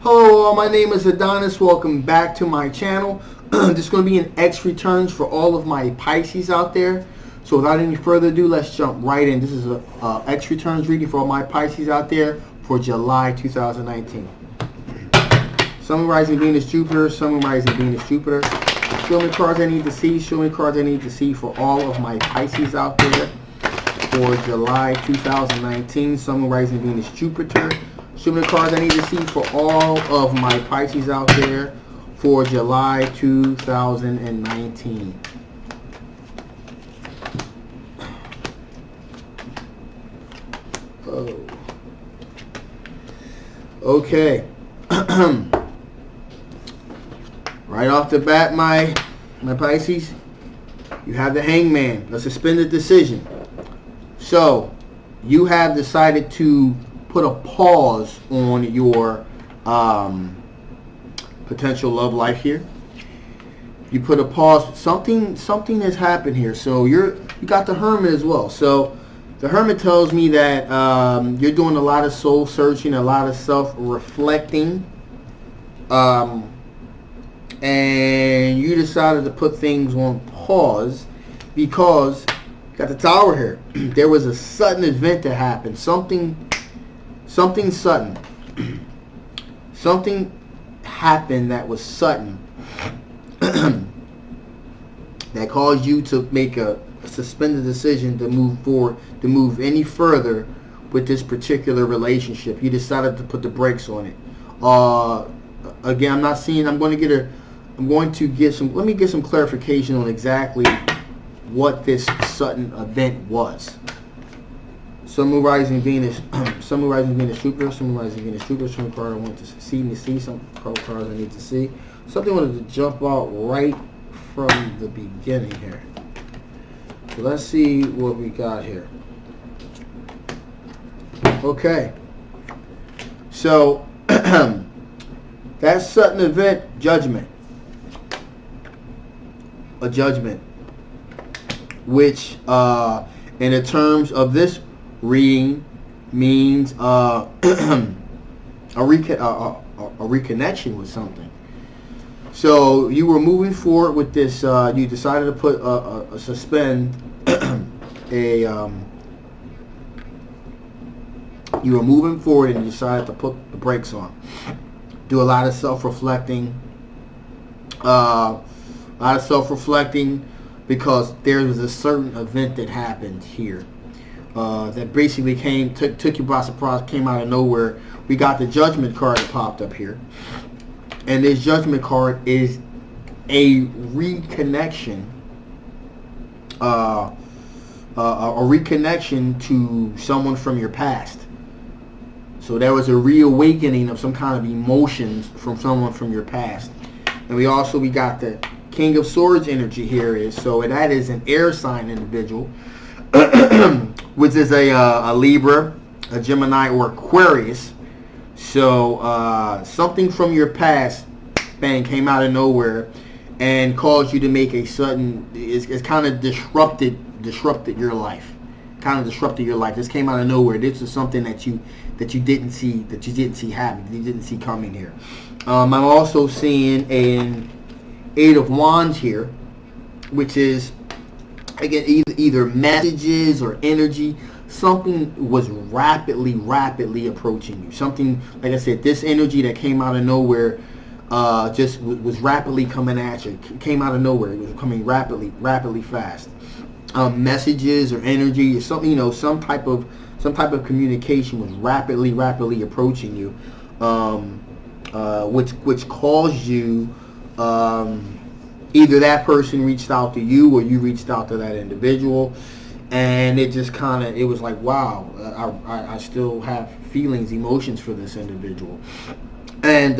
Hello all, my name is Adonis. Welcome back to my channel. This is going to be an X returns for all of my Pisces out there. So without any further ado, let's jump right in. This is a X returns reading for all my Pisces out there for July 2019. Sun, Moon, Rising, Venus, Jupiter. Sun, Moon, Rising, Venus, Jupiter. Show me cards I need to see. Show me cards I need to see for all of my Pisces out there for July 2019. Sun, Moon, Rising, Venus, Jupiter. Show me the cards I need to see for all of my Pisces out there for July 2019. Oh. Okay. Right off the bat, my Pisces, you have the Hangman, a suspended decision. So, you have decided to put a pause on your potential love life here. You put a pause. Something has happened here. So you got the Hermit as well. So the Hermit tells me that you're doing a lot of soul searching, a lot of self-reflecting, and you decided to put things on pause because you got the Tower here. There was a sudden event that happened. Something sudden. Something happened that was sudden that caused you to make a suspended decision to move forward, to move any further with this particular relationship. You decided to put the brakes on it. Again, I'm not seeing. Let me get some clarification on exactly what this sudden event was. Sun, Moon, Rising, Venus, Sun, Moon, Rising, Venus, Jupiter, Sun, Moon, Rising, Venus, Jupiter. Some card I want to see, some cards I need to see. Something wanted to jump out right from the beginning here. So let's see what we got here. Okay. So that sudden event, judgment. A judgment, which in the terms of this reading means a reconnection with something. So you were moving forward with this. You decided to put a suspend you were moving forward and you decided to put the brakes on. Do a lot of self-reflecting. Because there was a certain event that happened here. That basically took you by surprise, came out of nowhere. We got the Judgment card that popped up here. And this Judgment card is a reconnection. A reconnection to someone from your past. So there was a reawakening of some kind of emotions from someone from your past. And we got the King of Swords energy here that is an air sign individual. Which is a Libra, a Gemini, or Aquarius. So something from your past, bang, came out of nowhere and caused you to make a sudden. It's kind of disrupted your life. Kind of disrupted your life. This came out of nowhere. This is something that you didn't see happen. You didn't see coming here. I'm also seeing an Eight of Wands here, which is, again, either messages or energy. Something was rapidly approaching you. Something, like I said, this energy that came out of nowhere just was rapidly coming at you. It came out of nowhere. It was coming rapidly fast. Messages or energy or something, some type of communication was rapidly approaching you, which caused you. Either that person reached out to you or you reached out to that individual, and it just it was like, wow, I still have feelings, emotions for this individual, and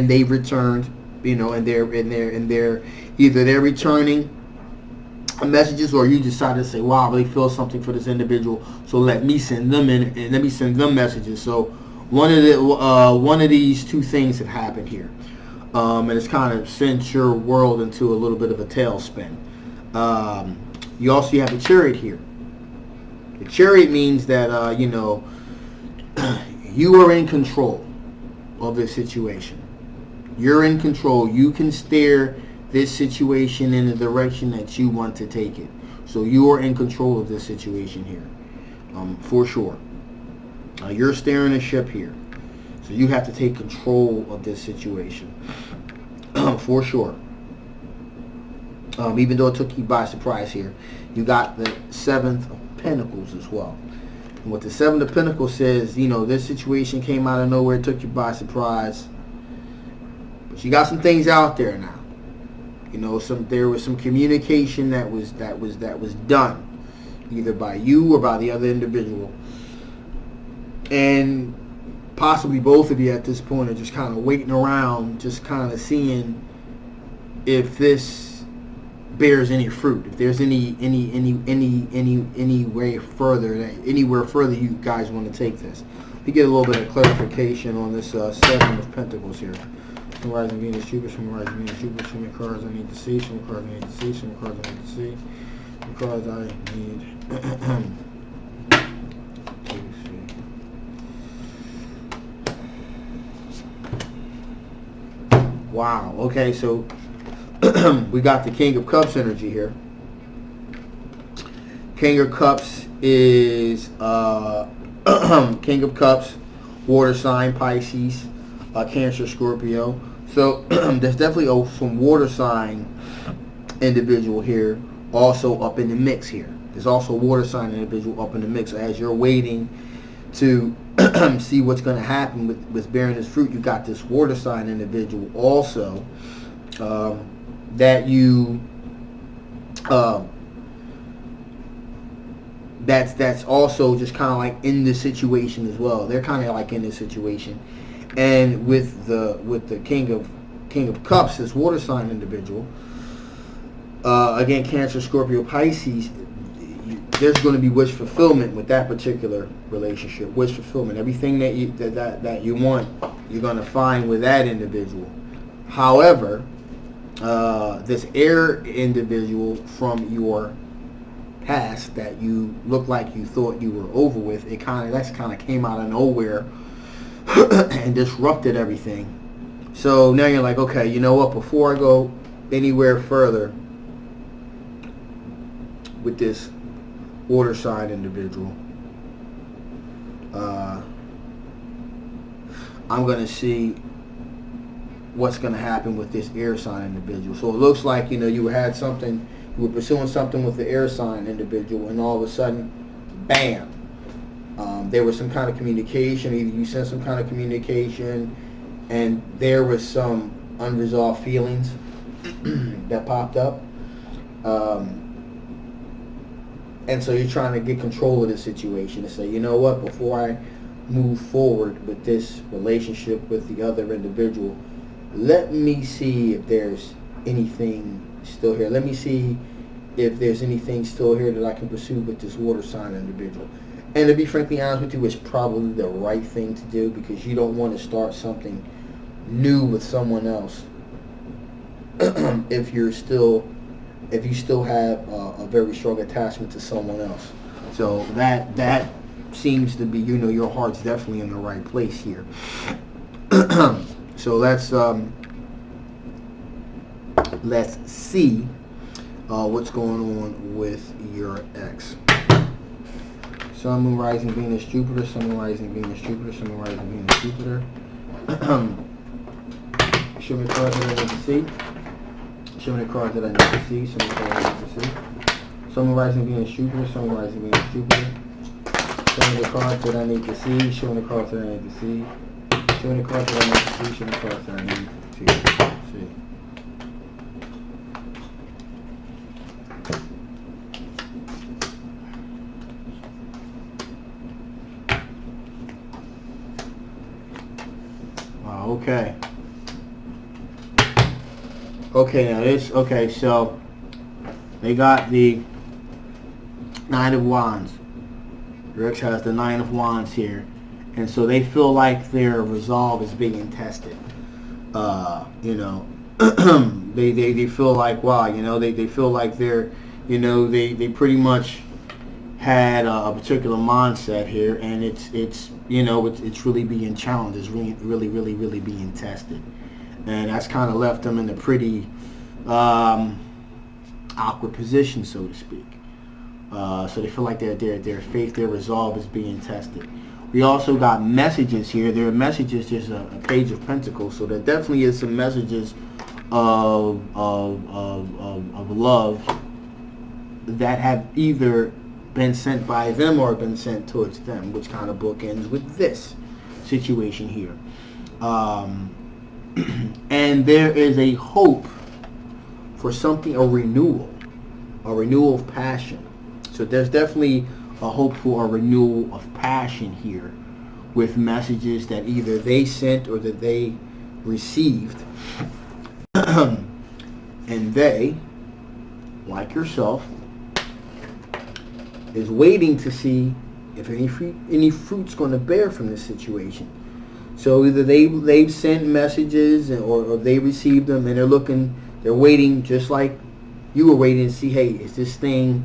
they returned, and they're either they're returning messages or you decided to say, wow, I really feel something for this individual, so let me send them messages. So one of these two things had happened here. And it's kind of sent your world into a little bit of a tailspin. You also have a Chariot here. The Chariot means that you are in control. of this situation. You're in control. You can steer this situation in the direction that you want to take it. So you are in control of this situation here, for sure. You're steering the ship here. So you have to take control of this situation, for sure. Even though it took you by surprise here, you got the Seventh of Pentacles as well. And what the Seven of Pentacles says, you know, this situation came out of nowhere, took you by surprise. But you got some things out there now. You know, there was some communication that was done, either by you or by the other individual. And possibly both of you at this point are just kind of waiting around, just kind of seeing if this bears any fruit, if there's anywhere further you guys want to take this. We get a little bit of clarification on this Seven of Pentacles here. Some rising Venus, Jupiter, some rising Venus, Jupiter, some cards I need to see, some cards I need to see, some cards I need to see, some cards I need to see. Wow, okay, so we got the King of Cups energy here. King of Cups is King of Cups, water sign, Pisces, Cancer, Scorpio. So there's definitely some water sign individual here also up in the mix here. There's also a water sign individual up in the mix. As you're waiting to see what's going to happen with bearing this fruit, you got this water sign individual also that you that's also just kind of like in this situation as well. They're kind of like in this situation. And with the King of Cups, this water sign individual, again, Cancer, Scorpio, Pisces, there's going to be wish fulfillment with that particular relationship. Wish fulfillment, everything that you want, you're going to find with that individual. However, this air individual from your past that you look like you thought you were over with, that's kind of came out of nowhere and disrupted everything. So now you're like, okay, you know what, before I go anywhere further with this water sign individual, I'm going to see what's going to happen with this air sign individual. So it looks like, you know, you were pursuing something with the air sign individual, and all of a sudden, bam, there was some kind of communication. Either you sent some kind of communication and there was some unresolved feelings that popped up. And so you're trying to get control of the situation and say, you know what, before I move forward with this relationship with the other individual, let me see if there's anything still here. Let me see if there's anything still here that I can pursue with this water sign individual. And to be frankly honest with you, it's probably the right thing to do, because you don't want to start something new with someone else if you still have a very strong attachment to someone else. So that seems to be, you know, your heart's definitely in the right place here. So let's see what's going on with your ex. Sun, Moon, Rising, Venus, Jupiter. Sun, Moon, Rising, Venus, Jupiter. Sun, Moon, Rising, Venus, Jupiter. Show me the cards that I need to see. Show me the cards that I need to see. Show me the cards that I need to see. Sun, Moon, Rising, Venus, Jupiter. Sun, Moon, Rising, Venus, Jupiter. Show me the cards that I need to see. Show me the cards that I need to see. Show me the cards that I need to see. Show me the cards that I need to see. Okay. Okay, now so they got the Nine of Wands. Your ex has the Nine of Wands here. And so they feel like their resolve is being tested. You know, they feel like, wow, you know, they feel like they're, you know, they pretty much had a particular mindset here, and it's You know, it's really being challenged. It's really being tested. And that's kind of left them in a pretty awkward position, so to speak. So they feel like their faith, their resolve is being tested. We also got messages here. There are messages, just a page of pentacles. So there definitely is some messages of love that have either been sent by them or been sent towards them, which kind of bookends with this situation here. And there is a hope for something, a renewal of passion. So there's definitely a hope for a renewal of passion here, with messages that either they sent or that they received. And they, like yourself, is waiting to see if any fruit's going to bear from this situation. So either they've sent messages or they received them, and they're waiting just like you were waiting to see, hey, is this thing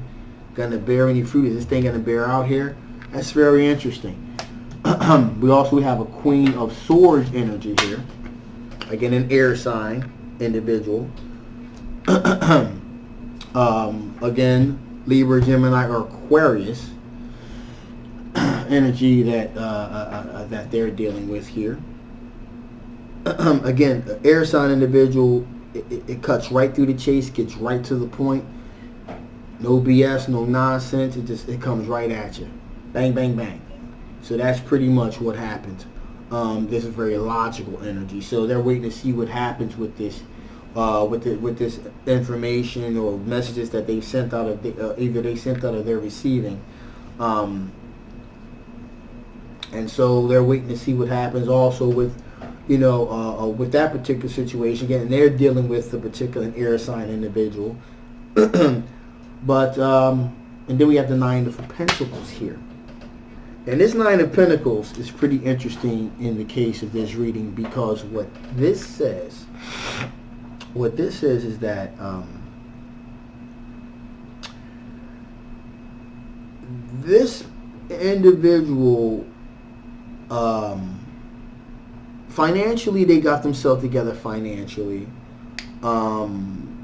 going to bear any fruit? Is this thing going to bear out here? That's very interesting. We also have a Queen of Swords energy here. Again, an air sign individual. Again, Libra, Gemini, or Aquarius energy that they're dealing with here. Again, an air sign individual, it cuts right through the chase, gets right to the point. No BS, no nonsense. It comes right at you. Bang, bang, bang. So that's pretty much what happens. This is very logical energy. So they're waiting to see what happens with this, with this information or messages that they've sent out of either they sent out or they're receiving. And so they're waiting to see what happens also with, with that particular situation. Again, they're dealing with the particular air sign individual. But, and then we have the Nine of Pentacles here. And this Nine of Pentacles is pretty interesting in the case of this reading, because what this says is that this individual, financially, they got themselves together financially.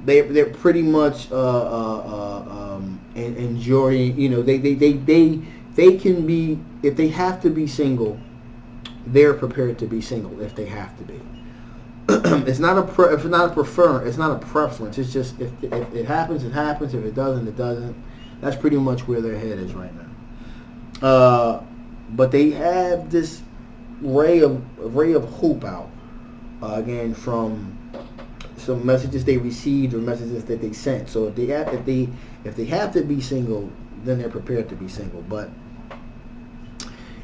They're pretty much enjoying, they can be, if they have to be single, they're prepared to be single if they have to be. It's not a preference. It's just if it happens, it happens. If it doesn't, it doesn't. That's pretty much where their head is right now. But they have this ray of hope out, again, from some messages they received or messages that they sent. So if they have to be single, then they're prepared to be single. But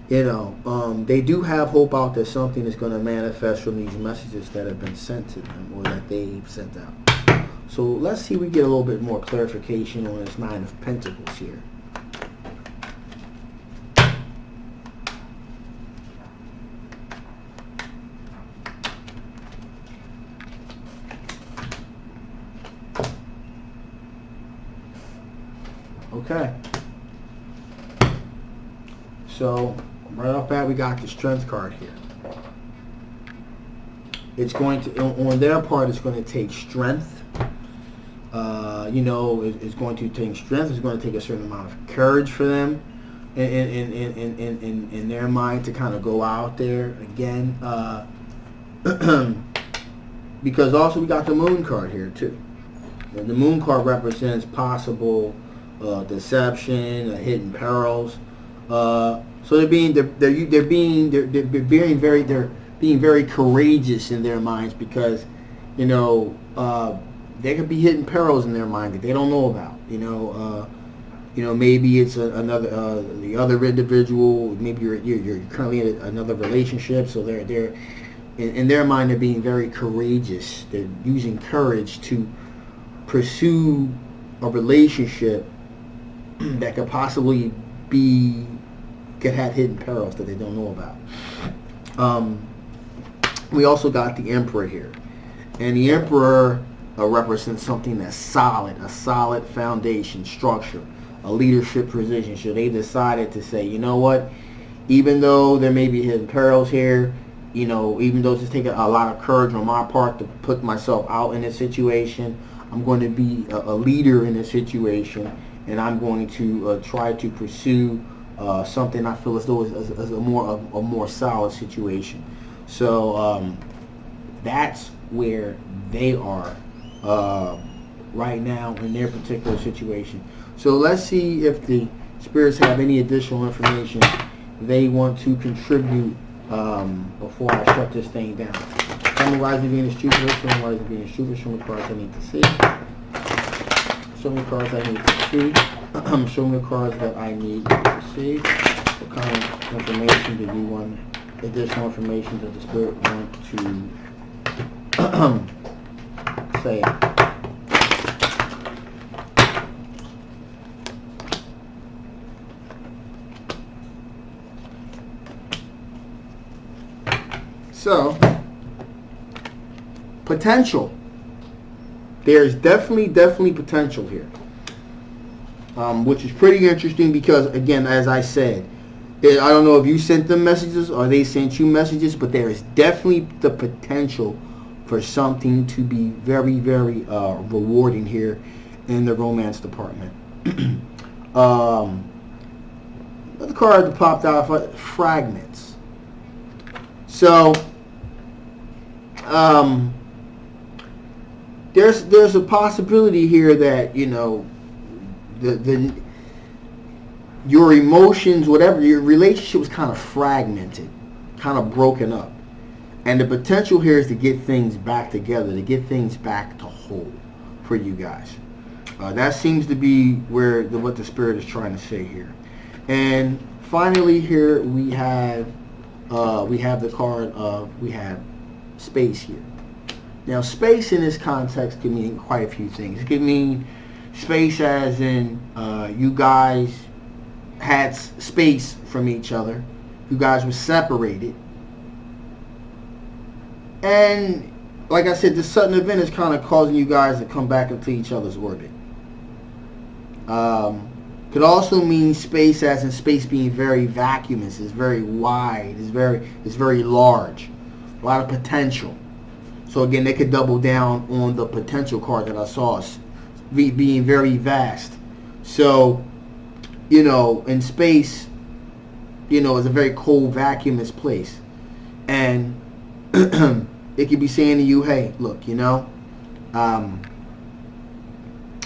they do have hope out that something is going to manifest from these messages that have been sent to them or that they've sent out. So let's see if we get a little bit more clarification on this Nine of Pentacles here. Okay. So right off bat, we got the Strength card here. It's going to, on their part, it's going to take strength. It's going to take strength. It's going to take a certain amount of courage for them in their mind to kind of go out there again. Because also we got the Moon card here too. And the Moon card represents possible deception, hidden perils. So they're being very courageous in their minds, because there could be hidden perils in their mind that they don't know about. Maybe it's another the other individual. Maybe you're currently in another relationship, so they're in their mind they're being very courageous. They're using courage to pursue a relationship that could possibly could have hidden perils that they don't know about. We also got the Emperor here, and the Emperor represents something that's solid, a solid foundation, structure, a leadership position. So they decided to say, you know what, even though there may be hidden perils here, you know, even though it's taking a lot of courage on my part to put myself out in this situation, I'm going to be a leader in this situation, and I'm going to try to pursue something I feel as though is a more solid situation. So that's where they are right now in their particular situation. So let's see if the spirits have any additional information they want to contribute before I shut this thing down. Show me Rising Venus Jupiter, show me Rising Venus Jupiter, show me cards I need to see. Show me cards I need to see. Show me cards that I need to see. What kind of information do you want, additional information that the spirit want to say? So, potential. There's definitely potential here, which is pretty interesting because, again, as I said, I don't know if you sent them messages or they sent you messages, but there is definitely the potential for something to be very, very rewarding here in the romance department. The card that popped out, fragments. So, there's a possibility here that, you know, your emotions, whatever, your relationship was kind of fragmented, kind of broken up, and the potential here is to get things back together, to get things back to whole for you guys. That seems to be where what the spirit is trying to say here. And finally, here we have the card of, we have space here. Now, space in this context can mean quite a few things. It can mean space as in you guys had space from each other. You guys were separated. And like I said, this sudden event is kind of causing you guys to come back into each other's orbit. Could also mean space as in space being very vacuumous. It's very wide. It's very large. A lot of potential. So again, they could double down on the potential card that I saw, being very vast. So, you know, in space, you know, it's a very cold, vacuumous place. And it could be saying to you, hey, look, you know, and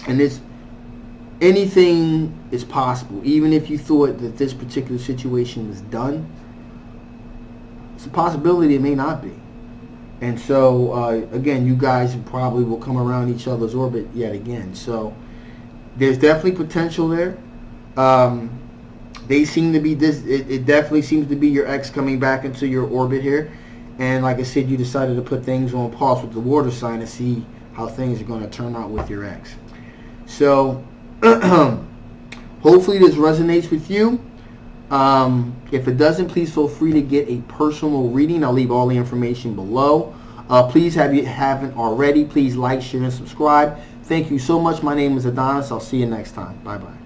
it's, anything is possible. Even if you thought that this particular situation was done, it's a possibility it may not be. And so, again, you guys probably will come around each other's orbit yet again. So, there's definitely potential there. They seem to be this. It definitely seems to be your ex coming back into your orbit here. And like I said, you decided to put things on pause with the water sign to see how things are going to turn out with your ex. So, hopefully this resonates with you. If it doesn't, please feel free to get a personal reading. I'll leave all the information below. Please, if you haven't already, please like, share, and subscribe. Thank you so much. My name is Adonis. I'll see you next time. Bye-bye.